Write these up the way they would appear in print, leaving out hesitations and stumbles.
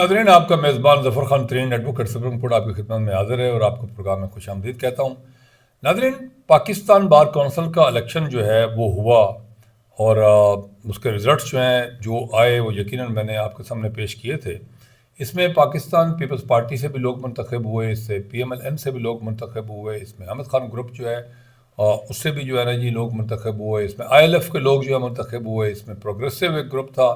नाज़रीन, आपका मेज़बान Zafar Khan Tareen advocate supreme court आपकी खिदमत में हाज़िर है और आपको प्रोग्राम में खुश आमदीद कहता हूँ। नाज़रीन, पाकिस्तान बार कौंसिल का इलेक्शन जो है वो हुआ और उसके रिज़ल्ट्स जो हैं जो आए वो यकीनन मैंने आपके सामने पेश किए थे। इसमें पाकिस्तान पीपल्स पार्टी से भी लोग मुंतखब हुए, इससे PMLN से भी लोग मुंतखब हुए, इसमें अहमद खान ग्रुप जो है उससे भी जो है ना जी लोग मुंतखब हुए, इसमें ILF के लोग जो है मुंतखब हुए, इसमें प्रोग्रेसिव एक ग्रुप था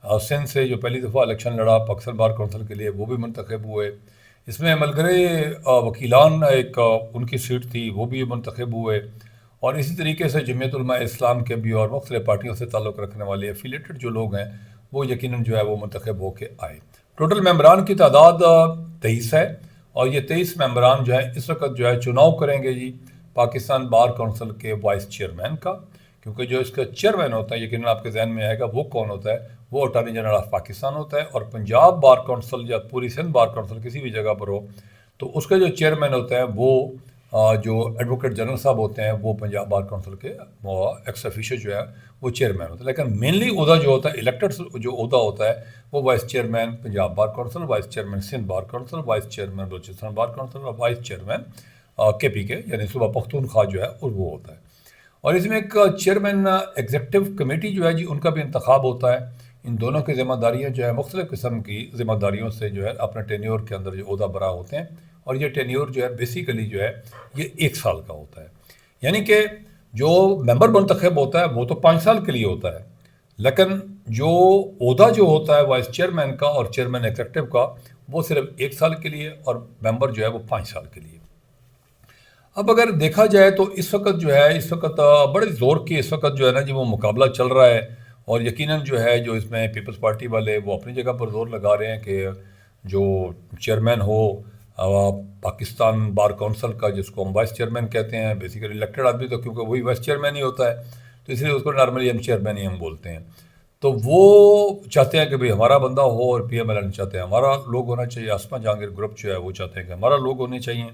सिंध से जो पहली दफ़ा इलेक्शन लड़ा पाकिस्तान बार कौंसिल के लिए, वो भी मुंतखब हुए। इसमें मलगरे वकीलान एक उनकी सीट थी, वो भी मुंतखब हुए। और इसी तरीके से जमीयत उलमा इस्लाम के भी और मुख्तलिफ पार्टियों से ताल्लुक़ रखने वाले एफिलेटेड जो लोग हैं वो यकीनन जो है वो मुंतखब होकर आए। टोटल मेंबरान की तादाद 23 है और ये 23 मेंबरान जो है इस वक्त जो है चुनाव करेंगे जी पाकिस्तान बार कौंसिल के वाइस चेयरमैन का, क्योंकि जो इसका चेयरमैन होता है यकीनन आपके जहन में आएगा वो कौन होता है, वो अटॉर्नी जनरल ऑफ पाकिस्तान होता है। और पंजाब बार कौंसिल या पूरी सिंध बार कौंसिल किसी भी जगह पर हो तो उसका जो चेयरमैन होता है वो जो एडवोकेट जनरल साहब होते हैं वो पंजाब बार कौंसिल के एक्स ऑफिशियो जो है वो चेयरमैन होता है। लेकिन मेनली ओहदा जो होता है इलेक्टेड जो ओहदा होता है वो vice chairman Punjab bar council, vice chairman Sindh bar council, vice chairman Balochistan bar council और वाइस चेयरमैन KPK यानी सूबा पख्तूनख्वा जो है और वो होता है। और इसमें एक चेयरमैन एग्जीक्यूटिव कमेटी जो है जी उनका भी इंतखाब होता है। इन दोनों की ज़िम्मेदारियाँ जो है मुख्तलिफ़ किस्म की ज़िम्मेदारियों से जो है अपने टेन्योर के अंदर जो ओहदा बरा होते हैं। और ये टेन्योर जो है बेसिकली जो है ये 1 साल का होता है, यानी कि जो मेंबर मुंतखब होता है वो तो 5 साल के लिए होता है, लेकिन जो ओहदा जो होता है वाइस चेयरमैन का और चेयरमैन एग्जीक्यूटिव का वो सिर्फ 1 साल के लिए और मेंबर जो है वो 5 साल के लिए। अब अगर देखा जाए तो इस वक्त जो है इस वक्त बड़े ज़ोर के इस वक्त जो है ना जी वो मुकाबला चल रहा है। और यकीनन जो है जो इसमें पीपल्स पार्टी वाले वो अपनी जगह पर ज़ोर लगा रहे हैं कि जो चेयरमैन हो पाकिस्तान बार कौंसिल का, जिसको हम वाइस चेयरमैन कहते हैं, बेसिकली इलेक्टेड आदमी तो क्योंकि वही वाइस चेयरमैन ही होता है तो इसलिए उसको नॉर्मली हम चेयरमैन ही हम बोलते हैं। तो वो चाहते हैं कि भाई हमारा बंदा हो और PMLN चाहते हैं हमारा लोग होना चाहिए, आसमा जहांगीर ग्रुप जो है वो चाहते हैं कि हमारा लोग होने चाहिए।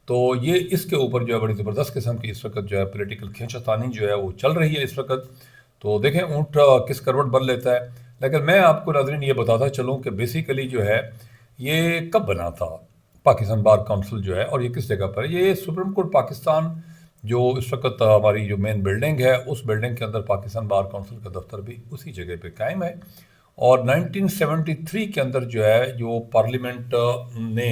तो ये इसके ऊपर जो है बड़ी ज़बरदस्त किस्म की इस वक्त जो है पॉलिटिकल खींचातानी जो है वो चल रही है इस वक्त। तो देखें ऊँट किस करवट बन लेता है। लेकिन मैं आपको नाज़रीन ये बताता चलूँ कि बेसिकली जो है ये कब बना था पाकिस्तान बार काउंसिल जो है और ये किस जगह पर है। ये सुप्रीम कोर्ट पाकिस्तान जो इस वक्त हमारी जो मेन बिल्डिंग है उस बिल्डिंग के अंदर पाकिस्तान बार काउंसिल का दफ्तर भी उसी जगह पे कायम है। और 1973 के अंदर जो है जो पार्लियामेंट ने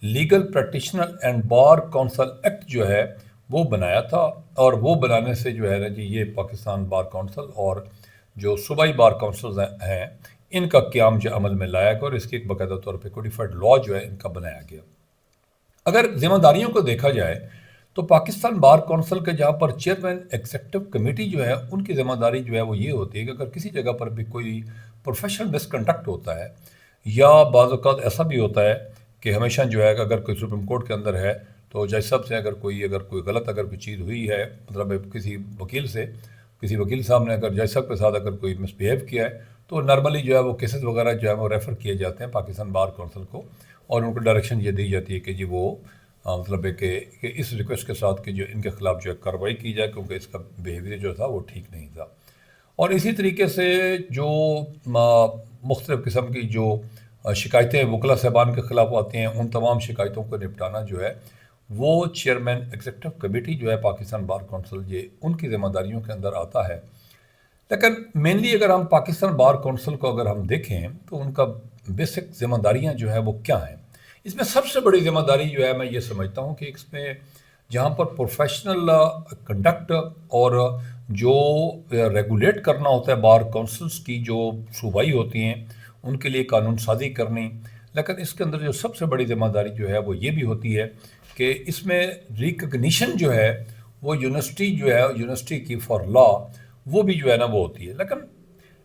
legal practitioner and bar council act जो है वो बनाया था। और वो बनाने से जो है ना जी ये पाकिस्तान बार काउंसिल और जो सूबाई बार काउंसिल हैं इनका क़याम जो अमल में लाया गया और इसकी एक बाकायदा तौर पे कोडिफाइड लॉ जो है इनका बनाया गया। अगर जिम्मेदारियों को देखा जाए तो पाकिस्तान बार काउंसिल के जहाँ पर चेयरमैन एग्जीक्यूटिव कमेटी जो है उनकी ज़िम्मेदारी जो है वो ये होती है कि अगर किसी जगह पर भी कोई प्रोफेशनल मिसकंडक्ट होता है या बाज़ औक़ात ऐसा भी होता है कि हमेशा जो है अगर कोई सुप्रीम कोर्ट के अंदर है तो जज साहब से अगर कोई गलत अगर कोई चीज़ हुई है, मतलब किसी वकील साहब ने अगर जज साहब के साथ अगर कोई मिसबिहेव किया है तो नॉर्मली जो है वो केसेस वगैरह जो है वो रेफ़र किए जाते हैं पाकिस्तान बार काउंसिल को और उनको डायरेक्शन ये दी जाती है कि जी वो मतलब है कि इस रिक्वेस्ट के साथ कि जो इनके ख़िलाफ़ जो है कार्रवाई की जाए क्योंकि इसका बिहेवियर जो था वो ठीक नहीं था। और इसी तरीके से जो मुख्तलिफ़ किस्म की जो शिकायतें वकला साहबान के ख़िलाफ़ आती हैं उन तमाम शिकायतों को निपटाना जो है वो चेयरमैन एग्जीक्यूटिव कमेटी जो है पाकिस्तान बार काउंसिल ये उनकी ज़िम्मेदारियों के अंदर आता है। लेकिन मेनली अगर हम पाकिस्तान बार काउंसिल को अगर हम देखें तो उनका बेसिक ज़िम्मेदारियाँ जो है वो क्या हैं। इसमें सबसे बड़ी ज़िम्मेदारी जो है मैं ये समझता हूँ कि इसमें जहाँ पर प्रोफेशनल कंडक्ट और जो रेगुलेट करना होता है बार काउंसिल्स की जो सूबाई होती हैं उनके लिए कानून साजी करनी। लेकिन इसके अंदर जो सबसे बड़ी ज़िम्मेदारी जो है वो ये भी होती है कि इसमें रिकग्निशन जो है वो यूनिवर्सिटी जो है यूनिवर्सिटी की फॉर लॉ वो भी जो है ना वो होती है। लेकिन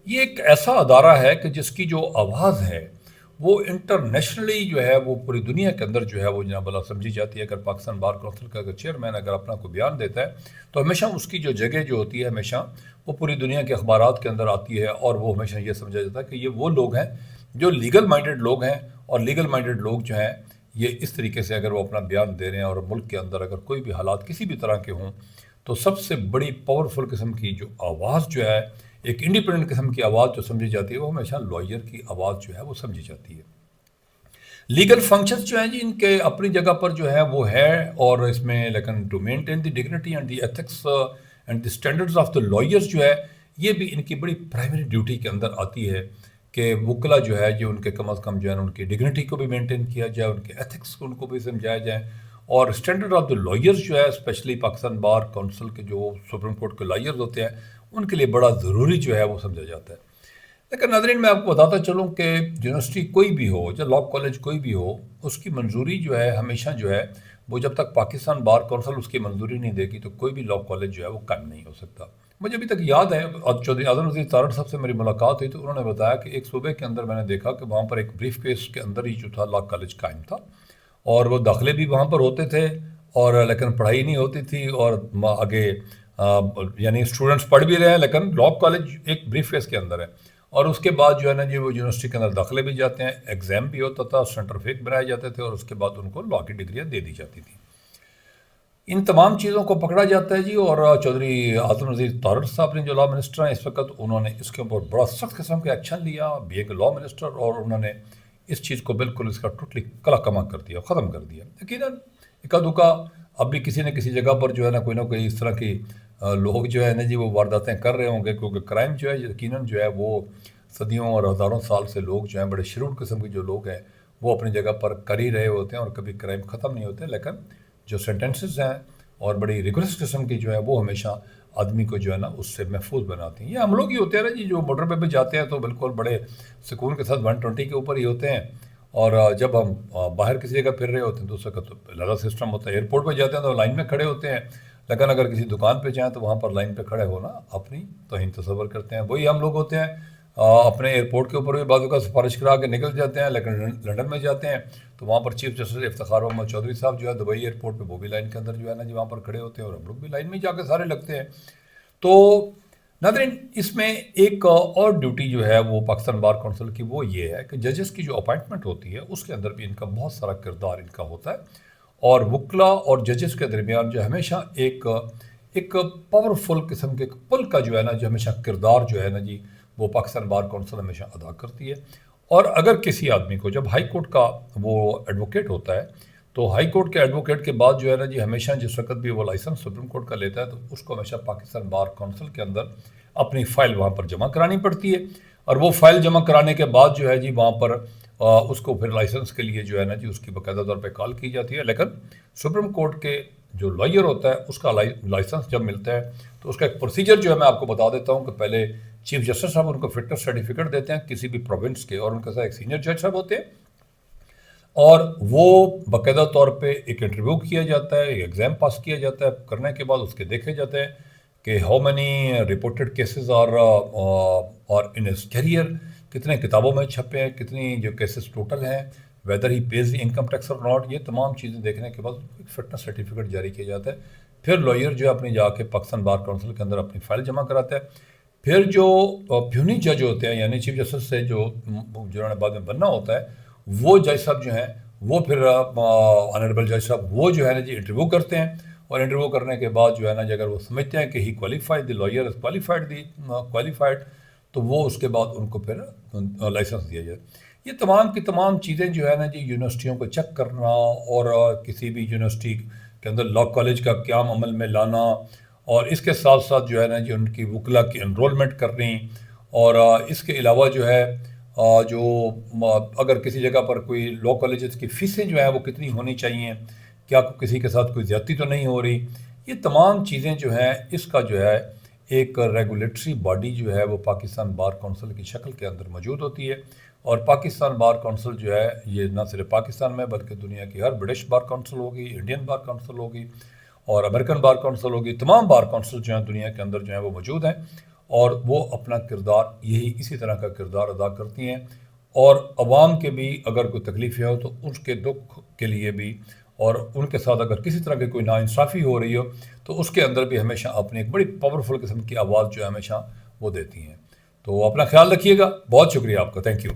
ये एक ऐसा अदारा है कि जिसकी जो आवाज़ है वो इंटरनेशनली जो है वो पूरी दुनिया के अंदर जो है वो जनाब अल्लाह समझी जाती है। अगर पाकिस्तान बार काउंसिल का अगर चेयरमैन अगर अपना कोई बयान देता है तो हमेशा उसकी जो जगह जो होती है हमेशा वो पूरी दुनिया के अखबारात के अंदर आती है और वो हमेशा ये समझा जाता है कि ये वो लोग हैं जो लीगल माइंडेड लोग हैं। और लीगल माइंडेड लोग जो हैं ये इस तरीके से अगर वो अपना बयान दे रहे हैं और मुल्क के अंदर अगर कोई भी हालात किसी भी तरह के हों तो सबसे बड़ी पावरफुल किस्म की जो आवाज़ जो है एक इंडिपेंडेंट किस्म की आवाज़ जो समझी जाती है वो हमेशा लॉयर की आवाज़ जो है वो समझी जाती है। لیگل فنکشنز جو ہیں جی ان کے اپنی جگہ پر جو ہے وہ ہے، اور اس میں لیکن to maintain the dignity and the ethics and the standards of the lawyers جو ہے، یہ بھی ان کی بڑی پرائمری ڈیوٹی کے اندر آتی ہے کہ وکلا جو ہے جو ان کے کم از کم جو ہے نا ان کی ڈگنیٹی کو بھی مینٹین کیا جائے، ان کے ایتھکس کو ان کو بھی سمجھایا جائے، اور اسٹینڈرڈ آف دا لائرز جو ہے اسپیشلی پاکستان بار کونسل کے جو سپریم کورٹ کے لائرز ہوتے ہیں ان کے لیے بڑا ضروری جو ہے وہ سمجھا جاتا ہے۔ لیکن ناظرین میں آپ کو بتاتا چلوں کہ یونیورسٹی کوئی بھی ہو یا لاء کالج کوئی بھی ہو، اس کی منظوری جو ہے ہمیشہ جو ہے وہ جب تک پاکستان بار کونسل اس کی منظوری نہیں دے گی تو کوئی بھی لاء کالج جو ہے وہ قائم نہیں ہو سکتا۔ مجھے ابھی تک یاد ہے چودھری اعظم نذیر تارڑ صاحب سے میری ملاقات ہوئی تو انہوں نے بتایا کہ ایک صوبے کے اندر میں نے دیکھا کہ وہاں پر ایک بریف کیس کے اندر ہی جو تھا لاء کالج قائم تھا، اور وہ داخلے بھی وہاں پر ہوتے تھے، اور لیکن پڑھائی نہیں ہوتی تھی، اور آگے یعنی اسٹوڈنٹس پڑھ بھی رہے ہیں لیکن لاء کالج ایک بریف کیس کے اندر ہے، اور اس کے بعد جو ہے نا جی وہ یونیورسٹی کے اندر داخلے بھی جاتے ہیں، ایگزام بھی ہوتا تھا، سینٹر فیک بنائے جاتے تھے، اور اس کے بعد ان کو لاء کی ڈگریاں دے دی جاتی تھیں۔ ان تمام چیزوں کو پکڑا جاتا ہے جی، اور چودھری اعظم نذیر تارڑ صاحب نے جو لاء منسٹر ہیں اس وقت، انہوں نے اس کے اوپر بڑا سخت قسم کا ایکشن لیا بی اے کے لاء منسٹر، اور انہوں نے اس چیز کو بالکل اس کا ٹوٹلی کلا کما کر دیا، ختم کر دیا۔ یقیناً اکا دکا اب بھی کسی نہ کسی جگہ پر جو ہے نا کوئی اس طرح کی لوگ جو ہے نا جی وہ وارداتیں کر رہے ہوں گے، کیونکہ کرائم جو ہے یقیناً جو ہے وہ صدیوں اور ہزاروں سال سے لوگ جو ہیں بڑے شرور قسم کے جو لوگ ہیں وہ اپنی جگہ پر کر ہی رہے ہوتے ہیں، اور کبھی کرائم ختم نہیں ہوتے، لیکن جو سینٹنسز ہیں اور بڑی ریگولس قسم کی جو ہے وہ ہمیشہ آدمی کو جو ہے نا اس سے محفوظ بناتی ہیں۔ یہ ہم لوگ ہی ہوتے ہیں نا جی، جو موٹر پہ بھی جاتے ہیں تو بالکل بڑے سکون کے ساتھ 120 کے اوپر ہی ہوتے ہیں، اور جب ہم باہر کسی جگہ پھر رہے ہوتے ہیں تو اس وقت تو لگا سسٹم ہوتا ہے، ایئرپورٹ پہ جاتے ہیں تو لائن میں کھڑے ہوتے ہیں، لیکن اگر کسی دکان پہ جائیں تو وہاں پر لائن پہ کھڑے ہونا اپنی توہین تصور کرتے ہیں۔ وہی ہم لوگ ہوتے ہیں اپنے ایئرپورٹ کے اوپر بھی بعض کا سفارش کرا کے نکل جاتے ہیں، لیکن لنڈن میں جاتے ہیں تو وہاں پر چیف جسٹس افتخار محمد چودھری صاحب جو ہے دبئی ایئرپورٹ پہ وہ بھی لائن کے اندر جو ہے نا جی وہاں پر کھڑے ہوتے ہیں، اور ہم لوگ بھی لائن میں جا کے سارے لگتے ہیں۔ تو ناظرین اس میں ایک اور ڈیوٹی جو ہے وہ پاکستان بار کونسل کی وہ یہ ہے کہ ججز کی جو اپائنٹمنٹ ہوتی ہے اس کے اندر بھی ان کا بہت سارا کردار ان کا ہوتا ہے، اور وکلا اور ججز کے درمیان جو ہمیشہ ایک پاورفل قسم کے پل کا جو ہے نا جو ہمیشہ کردار جو ہے نا جی وہ پاکستان بار کونسل ہمیشہ ادا کرتی ہے۔ اور اگر کسی آدمی کو جب ہائی کورٹ کا وہ ایڈوکیٹ ہوتا ہے تو ہائی کورٹ کے ایڈوکیٹ کے بعد جو ہے نا جی ہمیشہ جس وقت بھی وہ لائسنس سپریم کورٹ کا لیتا ہے تو اس کو ہمیشہ پاکستان بار کونسل کے اندر اپنی فائل وہاں پر جمع کرانی پڑتی ہے، اور وہ فائل جمع کرانے کے بعد جو ہے جی وہاں پر اس کو پھر لائسنس کے لیے جو ہے نا جی اس کی باقاعدہ طور پہ کال کی جاتی ہے۔ لیکن سپریم کورٹ کے جو لائر ہوتا ہے اس کا لائسنس جب ملتا ہے تو اس کا ایک پروسیجر جو ہے میں آپ کو بتا دیتا ہوں کہ پہلے چیف جسٹس صاحب ان کو فٹنس سرٹیفکیٹ دیتے ہیں کسی بھی پروونس کے، اور ان کے ساتھ ایک سینئر جج صاحب ہوتے ہیں، اور وہ باقاعدہ طور پہ ایک انٹرویو کیا جاتا ہے، ایک ایگزام پاس کیا جاتا ہے، کرنے کے بعد اس کے دیکھے جاتے ہیں کہ ہاؤ مینی رپورٹڈ کیسز اور ان ہز کیریئر، کتنے کتابوں میں چھپے ہیں، کتنی جو کیسز ٹوٹل ہیں، whether he pays income tax اور ناٹ، یہ تمام چیزیں دیکھنے کے بعد ایک فٹنس سرٹیفکیٹ جاری کیا جاتا ہے۔ پھر لائر جو ہے اپنی جا کے پاکستان بار کونسل کے اندر اپنی فائل جمع کراتا ہے۔ پھر جو پیونی جج ہوتے ہیں یعنی چیف جسٹس سے جو جنہوں نے بعد میں بننا ہوتا ہے، وہ جج صاحب جو ہیں وہ پھر آنریبل جج صاحب وہ جو ہے نا جی انٹرویو کرتے ہیں، اور انٹرویو کرنے کے بعد جو ہے نا جی اگر وہ سمجھتے ہیں کہ he qualified, the lawyer is qualified, تو وہ اس کے بعد ان کو پھر لائسنس دیا جائے۔ یہ تمام کی تمام چیزیں جو ہے نا جی یونیورسٹیوں کو چیک کرنا، اور کسی بھی یونیورسٹی کے اندر لاء کالج کا قیام عمل میں لانا، اور اس کے ساتھ ساتھ جو ہے نا جی ان کی وکلا کی انرولمنٹ کرنی، اور اس کے علاوہ جو ہے جو اگر کسی جگہ پر کوئی لاء کالجز کی فیسیں جو ہیں وہ کتنی ہونی چاہیے، کیا کسی کے ساتھ کوئی زیادتی تو نہیں ہو رہی، یہ تمام چیزیں جو ہیں اس کا جو ہے ایک ریگولیٹری باڈی جو ہے وہ پاکستان بار کونسل کی شکل کے اندر موجود ہوتی ہے۔ اور پاکستان بار کونسل جو ہے یہ نہ صرف پاکستان میں بلکہ دنیا کی ہر برٹش بار کونسل ہوگی، انڈین بار کونسل ہوگی، اور امریکن بار کونسل ہوگی، تمام بار کونسل جو ہیں دنیا کے اندر جو ہیں وہ موجود ہیں، اور وہ اپنا کردار اسی طرح کا کردار ادا کرتی ہیں، اور عوام کے بھی اگر کوئی تکلیفیں ہو تو اس کے دکھ کے لیے بھی، اور ان کے ساتھ اگر کسی طرح کی کوئی ناانصافی ہو رہی ہو تو اس کے اندر بھی ہمیشہ اپنی ایک بڑی پاورفل قسم کی آواز جو ہے ہمیشہ وہ دیتی ہیں۔ تو اپنا خیال رکھیے گا، بہت شکریہ آپ کا، تھینک یو۔